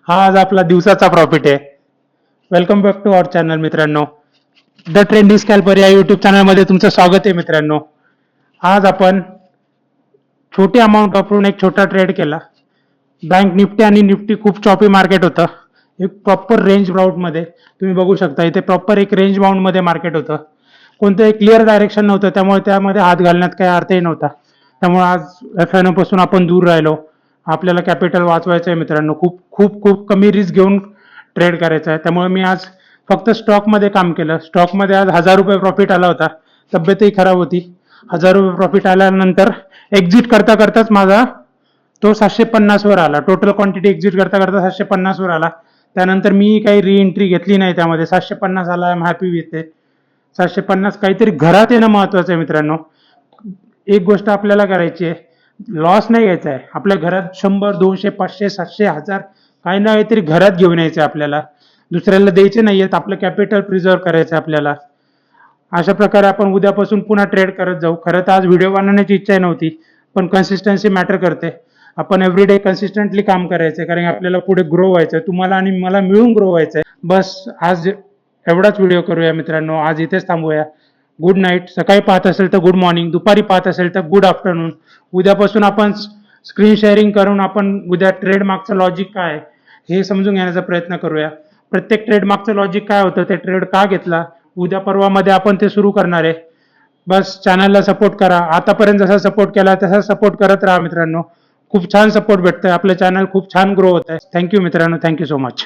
हा आज आपला दिवसाचा प्रॉफिट आहे. Welcome back to our channel मित्रांनो. द ट्रेंडी स्कॅल्पर या युट्यूब चॅनलमध्ये तुमचं स्वागत आहे मित्रांनो. आज आपण छोटी अमाऊंट वापरून एक छोटा ट्रेड केला. बँक निफ्टी आणि निफ्टी खूप चॉपी मार्केट होतं. एक प्रॉपर रेंज बाउंड मध्ये तुम्ही बघू शकता. इथे प्रॉपर एक रेंज बाउंड मध्ये मार्केट होतं. कोणतं क्लिअर डायरेक्शन नव्हतं, त्यामुळे त्यामध्ये हात घालण्यात काही अर्थही नव्हता. त्यामुळे आज एफआयओ पासून आपण दूर राहिलो. आपल्याला कॅपिटल वाचवायचं आहे मित्रांनो. खूप खूप खूप कमी रिस्क घेऊन ट्रेड करायचा आहे. त्यामुळे मी आज फक्त स्टॉकमध्ये काम केलं. स्टॉकमध्ये आज ₹1000 प्रॉफिट आला होता. तब्येतही खराब होती. ₹1000 प्रॉफिट आल्यानंतर एक्झिट करता करताच माझा तो 750 वर आला. टोटल क्वांटिटी एक्झिट करता करता 750 वर आला. त्यानंतर मी काही री एंट्री घेतली नाही त्यामध्ये. 750 आला. I am happy with it. 750 काहीतरी घरात येणं महत्वाचं आहे मित्रांनो. एक गोष्ट आपल्याला करायची आहे, लॉस नाही घ्यायचा आहे. आपल्या घरात 100, 200, 500, 700, 1000 काही ना काहीतरी घरात घेऊन यायचं आपल्याला. दुसऱ्याला द्यायचे नाहीयेत. आपलं कॅपिटल प्रिझर्व करायचं आपल्याला. अशा प्रकारे आपण उद्यापासून पुन्हा ट्रेड करत जाऊ. खरं तर आज व्हिडिओ बनवण्याची इच्छा नव्हती, पण कन्सिस्टन्सी मॅटर करते. आपण एव्हरीडे कन्सिस्टंटली काम करायचंय, कारण आपल्याला पुढे ग्रो व्हायचंय. तुम्हाला आणि मला मिळून ग्रो व्हायचंय. बस आज एवढाच व्हिडिओ करूया मित्रांनो. आज इथेच थांबूया. Good night. सकाळी पाहत असेल तर गुड मॉर्निंग, दुपारी पाहत असेल तर गुड आफ्टरनून. उद्यापासून आपण स्क्रीन शेअरिंग करून आपण उद्या ट्रेड मागचं लॉजिक काय हे समजून घेण्याचा प्रयत्न करूया. प्रत्येक ट्रेड मागचं लॉजिक काय होतं, ते ट्रेड का घेतला, उद्या परवामध्ये आपण ते सुरू करणार आहे. बस चॅनलला सपोर्ट करा. आतापर्यंत जसा सपोर्ट केला तसा सपोर्ट करत राहा मित्रांनो. खूप छान सपोर्ट भेटतोय. आपलं चॅनल खूप छान ग्रो होत आहे. थँक्यू मित्रांनो. Thank you so much.